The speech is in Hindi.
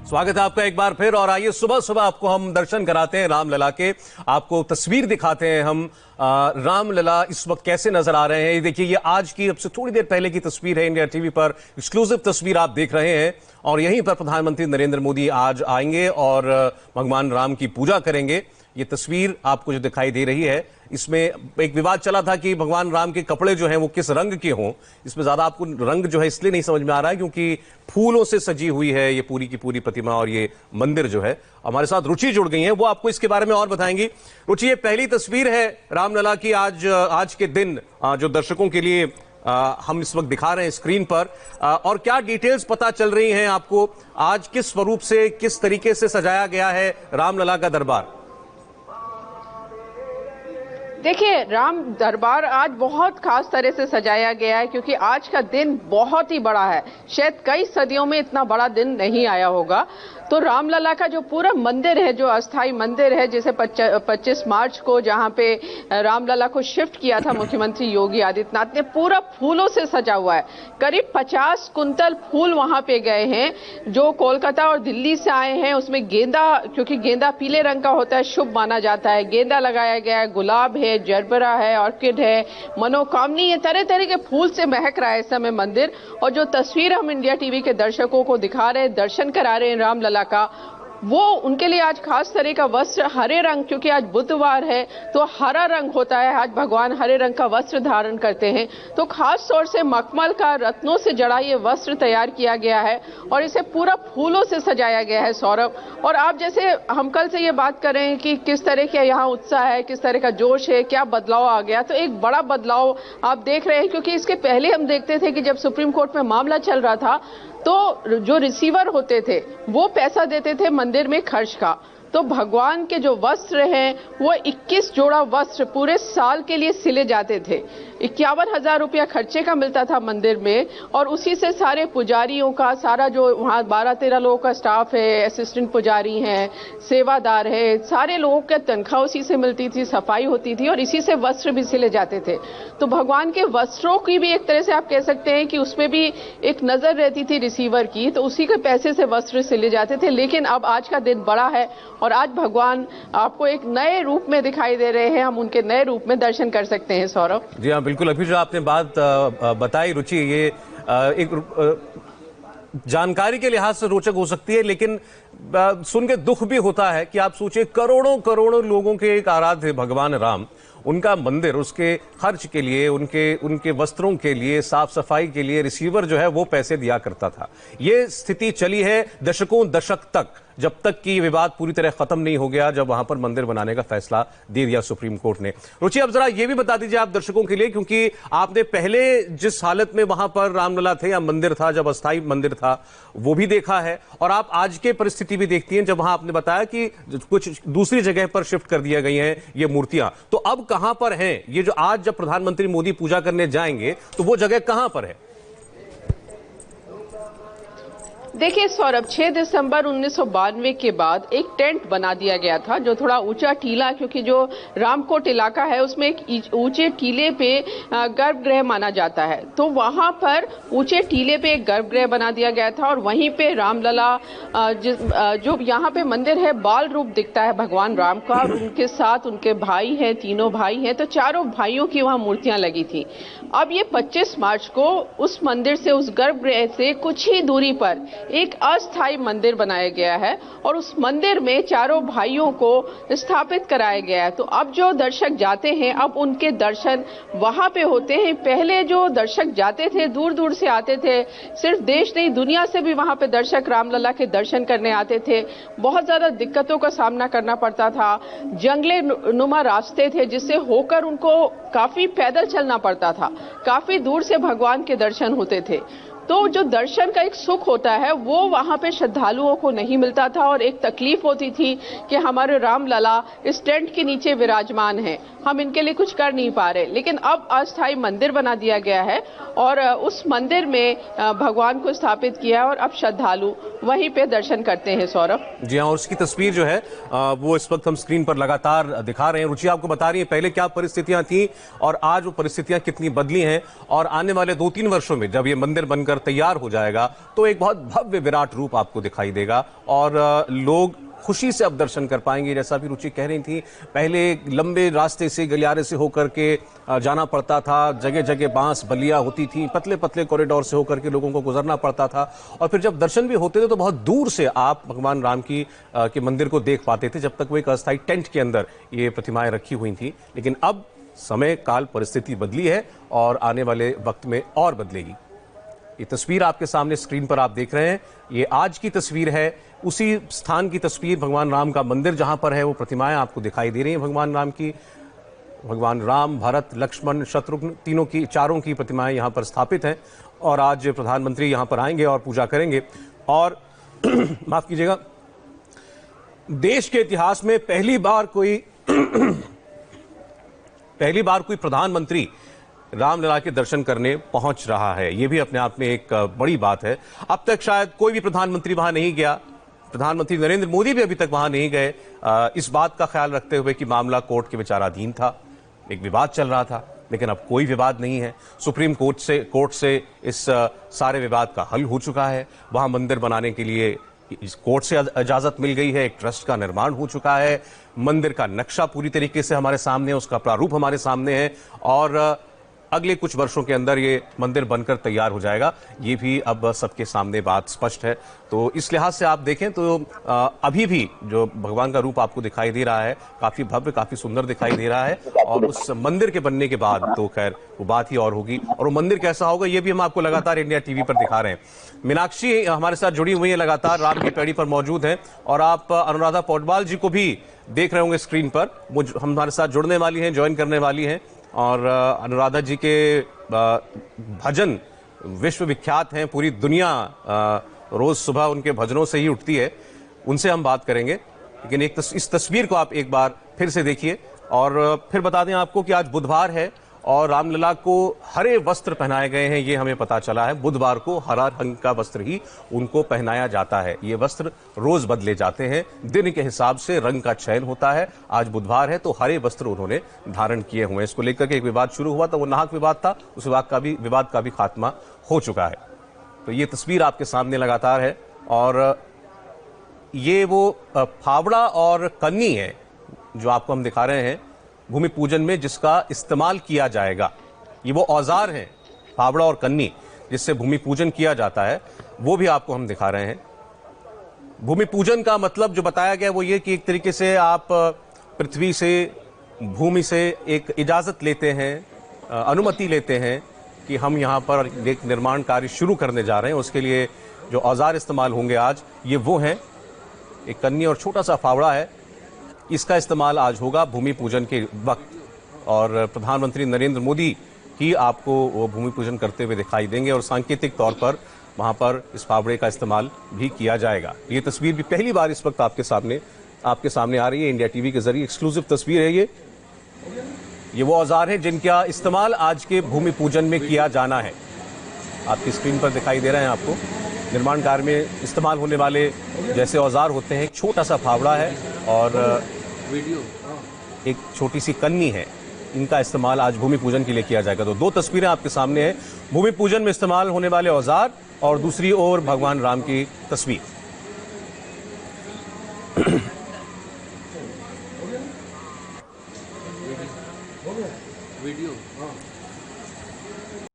स्वागत है आपका एक बार फिर। और आइए सुबह सुबह आपको हम दर्शन कराते हैं रामलला के, आपको तस्वीर दिखाते हैं हम रामलला इस वक्त कैसे नजर आ रहे हैं। ये देखिए, ये आज की अब से थोड़ी देर पहले की तस्वीर है, इंडिया टीवी पर एक्सक्लूसिव तस्वीर आप देख रहे हैं। और यहीं पर प्रधानमंत्री नरेंद्र मोदी आज आएंगे और भगवान राम की पूजा करेंगे। ये तस्वीर आपको जो दिखाई दे रही है, इसमें एक विवाद चला था कि भगवान राम के कपड़े जो हैं वो किस रंग के हों। इसमें ज्यादा आपको रंग जो है इसलिए नहीं समझ में आ रहा है क्योंकि फूलों से सजी हुई है ये पूरी की पूरी प्रतिमा और ये मंदिर जो है। हमारे साथ रुचि जुड़ गई है, वो आपको इसके बारे में और बताएंगी। रुचि, ये पहली तस्वीर है रामलला की आज के दिन जो दर्शकों के लिए हम इस वक्त दिखा रहे हैं स्क्रीन पर। और क्या डिटेल्स पता चल रही हैं आपको, आज किस स्वरूप से किस तरीके से सजाया गया है रामलला का दरबार? देखिए, राम दरबार आज बहुत खास तरह से सजाया गया है क्योंकि आज का दिन बहुत ही बड़ा है। शायद कई सदियों में इतना बड़ा दिन नहीं आया होगा। तो रामलला का जो पूरा मंदिर है, जो अस्थाई मंदिर है, जैसे 25 मार्च को जहां पे रामलला को शिफ्ट किया था मुख्यमंत्री योगी आदित्यनाथ ने, पूरा फूलों से सजा हुआ है। करीब 50 कुंतल फूल वहां पे गए हैं जो कोलकाता और दिल्ली से आए हैं। उसमें गेंदा, क्योंकि गेंदा पीले रंग का होता है, शुभ माना जाता है, गेंदा लगाया गया है, गुलाब है, जरबरा है, ऑर्किड है, मनोकामनी है, तरह तरह के फूल से महक रहा है इस समय मंदिर। और जो तस्वीर हम इंडिया टीवी के दर्शकों को दिखा रहे हैं, दर्शन करा रहे हैं रामलला का, वो उनके लिए आज खास तरह का वस्त्र हरे रंग, क्योंकि आज बुधवार है तो हरा रंग होता है, आज भगवान हरे रंग का वस्त्र धारण करते हैं। तो खास तौर से मखमल का रत्नों से जड़ा ये वस्त्र तैयार किया गया है और इसे पूरा फूलों से सजाया गया है सौरभ। और आप जैसे हम कल से ये बात कर रहे हैं कि किस तरह का यहाँ उत्साह है, किस तरह का जोश है, क्या बदलाव आ गया, तो एक बड़ा बदलाव आप देख रहे हैं। क्योंकि इसके पहले हम देखते थे कि जब सुप्रीम कोर्ट में मामला चल रहा था तो जो रिसीवर होते थे वो पैसा देते थे मंदिर में खर्च का। तो भगवान के जो वस्त्र हैं वो 21 जोड़ा वस्त्र पूरे साल के लिए सिले जाते थे। 51,000 रुपया खर्चे का मिलता था मंदिर में और उसी से सारे पुजारियों का, सारा जो वहाँ 12-13 लोगों का स्टाफ है, असिस्टेंट पुजारी हैं, सेवादार है, सारे लोगों का तनख्वाह उसी से मिलती थी, सफाई होती थी और इसी से वस्त्र भी सिले जाते थे। तो भगवान के वस्त्रों की भी एक तरह से आप कह सकते हैं कि उसमें भी एक नजर रहती थी रिसीवर की, तो उसी के पैसे से वस्त्र सिले जाते थे। लेकिन अब आज का दिन बड़ा है और आज भगवान आपको एक नए रूप में दिखाई दे रहे हैं, हम उनके नए रूप में दर्शन कर सकते हैं सौरभ। जी हाँ, बिल्कुल। अभी जो आपने बात बताई रुचि, ये एक जानकारी के लिहाज से रोचक हो सकती है, लेकिन सुन के दुख भी होता है कि आप सोचिए, करोड़ों करोड़ों लोगों के एक आराध्य भगवान राम, उनका मंदिर, उसके खर्च के लिए, उनके वस्त्रों के लिए, साफ सफाई के लिए रिसीवर जो है वो पैसे दिया करता था। ये स्थिति चली है दशकों दशक तक, जब तक कि विवाद पूरी तरह खत्म नहीं हो गया, जब वहां पर मंदिर बनाने का फैसला दे दिया सुप्रीम कोर्ट ने। रुचि, अब जरा ये भी बता दीजिए आप दर्शकों के लिए, क्योंकि आपने पहले जिस हालत में वहां पर रामलला थे या मंदिर था, जब अस्थाई मंदिर था, वो भी देखा है, और आप आज के परिस्थिति भी देखती हैं जब वहां आपने बताया कि कुछ दूसरी जगह पर शिफ्ट कर दिया गई हैं ये मूर्तियां। तो अब कहां पर हैं ये, जो आज जब प्रधानमंत्री मोदी पूजा करने जाएंगे तो वो जगह कहां पर है? देखिए सौरभ, 6 दिसंबर 1992 के बाद एक टेंट बना दिया गया था जो थोड़ा ऊंचा टीला, क्योंकि जो रामकोट इलाका है उसमें एक ऊंचे टीले पे गर्भगृह माना जाता है। तो वहां पर ऊंचे टीले पे एक गर्भगृह बना दिया गया था और वहीं पे रामलला, जो यहाँ पे मंदिर है, बाल रूप दिखता है भगवान राम का, और उनके साथ उनके भाई हैं, तीनों भाई हैं, तो चारों भाइयों की वहां मूर्तियां लगी थी। अब ये 25 मार्च को उस मंदिर से, उस गर्भगृह से कुछ ही दूरी पर एक अस्थाई मंदिर बनाया गया है और उस मंदिर में चारों भाइयों को स्थापित कराया गया है। तो अब जो दर्शक जाते हैं, अब उनके दर्शन वहां पे होते हैं। पहले जो दर्शक जाते थे, दूर दूर से आते थे, सिर्फ देश नहीं दुनिया से भी वहां पे दर्शक रामलला के दर्शन करने आते थे। बहुत ज्यादा दिक्कतों का सामना करना पड़ता था, जंगले नुमा रास्ते थे जिससे होकर उनको काफी पैदल चलना पड़ता था, काफी दूर से भगवान के दर्शन होते थे। तो जो दर्शन का एक सुख होता है वो वहां पे श्रद्धालुओं को नहीं मिलता था और एक तकलीफ होती थी कि हमारे रामलला इस टेंट के नीचे विराजमान है, हम इनके लिए कुछ कर नहीं पा रहे। लेकिन अब अस्थाई मंदिर बना दिया गया है और उस मंदिर में भगवान को स्थापित किया और अब श्रद्धालु वहीं पे दर्शन करते हैं सौरभ। जी हाँ, और उसकी तस्वीर जो है वो इस वक्त हम स्क्रीन पर लगातार दिखा रहे हैं। रुचि आपको बता रही है पहले क्या परिस्थितियां थी और आज वो परिस्थितियां कितनी बदली हैं, और आने वाले 2-3 वर्षों में जब ये मंदिर बनकर बनकर तैयार हो जाएगा तो एक बहुत भव्य विराट रूप आपको दिखाई देगा और लोग खुशी से अब दर्शन कर पाएंगे। जैसा भी रुचि कह रही थी, पहले लंबे रास्ते से गलियारे से होकर के जाना पड़ता था, जगह जगह बांस बलिया होती थी, पतले पतले कॉरिडोर से होकर के लोगों को गुजरना पड़ता था और फिर जब दर्शन भी होते थे तो बहुत दूर से आप भगवान राम के मंदिर को देख पाते थे, जब तक वो एक अस्थायी टेंट के अंदर ये प्रतिमाएं रखी हुई थी। लेकिन अब समय काल परिस्थिति बदली है और आने वाले वक्त में और बदलेगी। ये तस्वीर आपके सामने स्क्रीन पर आप देख रहे हैं, ये आज की तस्वीर है, उसी स्थान की तस्वीर, भगवान राम का मंदिर जहां पर है वो प्रतिमाएं आपको दिखाई दे रही हैं भगवान राम की। भगवान राम, भरत, लक्ष्मण, शत्रुघ्न चारों की प्रतिमाएं यहां पर स्थापित हैं और आज प्रधानमंत्री यहां पर आएंगे और पूजा करेंगे। और माफ कीजिएगा, देश के इतिहास में पहली बार कोई प्रधानमंत्री रामलला के दर्शन करने पहुंच रहा है। यह भी अपने आप में एक बड़ी बात है। अब तक शायद कोई भी प्रधानमंत्री वहां नहीं गया, प्रधानमंत्री नरेंद्र मोदी भी अभी तक वहां नहीं गए, इस बात का ख्याल रखते हुए कि मामला कोर्ट के विचाराधीन था, एक विवाद चल रहा था। लेकिन अब कोई विवाद नहीं है, सुप्रीम कोर्ट से इस सारे विवाद का हल हो चुका है। वहां मंदिर बनाने के लिए इस कोर्ट से इजाजत मिल गई है, एक ट्रस्ट का निर्माण हो चुका है, मंदिर का नक्शा पूरी तरीके से हमारे सामने है, उसका प्रारूप हमारे सामने है और अगले कुछ वर्षों के अंदर ये मंदिर बनकर तैयार हो जाएगा। ये भी अब सबके सामने बात स्पष्ट है। तो इस लिहाज से आप देखें तो अभी भी जो भगवान का रूप आपको दिखाई दे रहा है काफी भव्य, काफी सुंदर दिखाई दे रहा है और उस मंदिर के बनने के बाद तो खैर वो बात ही और होगी। और वो मंदिर कैसा होगा ये भी हम आपको लगातार इंडिया टीवी पर दिखा रहे हैं। मीनाक्षी हमारे साथ जुड़ी हुई है, लगातार राम की पैड़ी पर मौजूद है और आप अनुराधा पौडवाल जी को भी देख रहे होंगे स्क्रीन पर, वो हमारे साथ जुड़ने वाली हैं, ज्वाइन करने वाली हैं। और अनुराधा जी के भजन विश्वविख्यात हैं, पूरी दुनिया रोज सुबह उनके भजनों से ही उठती है, उनसे हम बात करेंगे। लेकिन इस तस्वीर को आप एक बार फिर से देखिए और फिर बता दें आपको कि आज बुधवार है और रामलला को हरे वस्त्र पहनाए गए हैं, ये हमें पता चला है। बुधवार को हरा रंग का वस्त्र ही उनको पहनाया जाता है। ये वस्त्र रोज बदले जाते हैं, दिन के हिसाब से रंग का चयन होता है। आज बुधवार है तो हरे वस्त्र उन्होंने धारण किए हुए हैं। इसको लेकर के एक विवाद शुरू हुआ था, वो नाहक विवाद था, उस विवाद का भी खात्मा हो चुका है। तो ये तस्वीर आपके सामने लगातार है और ये वो फावड़ा और कन्नी है जो आपको हम दिखा रहे हैं भूमि पूजन में, जिसका इस्तेमाल किया जाएगा। ये वो औजार हैं, फावड़ा और कन्नी, जिससे भूमि पूजन किया जाता है, वो भी आपको हम दिखा रहे हैं। भूमि पूजन का मतलब जो बताया गया वो ये कि एक तरीके से आप पृथ्वी से, भूमि से एक इजाजत लेते हैं, अनुमति लेते हैं कि हम यहाँ पर एक निर्माण कार्य शुरू करने जा रहे हैं। उसके लिए जो औजार इस्तेमाल होंगे आज, ये वो हैं, एक कन्नी और छोटा सा फावड़ा है। इसका इस्तेमाल आज होगा भूमि पूजन के वक्त और प्रधानमंत्री नरेंद्र मोदी ही आपको वो भूमि पूजन करते हुए दिखाई देंगे और सांकेतिक तौर पर वहां पर इस फावड़े का इस्तेमाल भी किया जाएगा। ये तस्वीर भी पहली बार इस वक्त आपके सामने आ रही है, इंडिया टीवी के जरिए एक्सक्लूसिव तस्वीर है ये वो औजार हैं जिनका इस्तेमाल आज के भूमि पूजन में किया जाना है। आपकी स्क्रीन पर दिखाई दे रहे हैं आपको निर्माण कार्य में इस्तेमाल होने वाले जैसे औजार होते हैं। एक छोटा सा फावड़ा है और एक छोटी सी कन्नी है, इनका इस्तेमाल आज भूमि पूजन के लिए किया जाएगा। तो दो तस्वीरें आपके सामने हैं, भूमि पूजन में इस्तेमाल होने वाले औजार और दूसरी ओर भगवान राम की तस्वीर।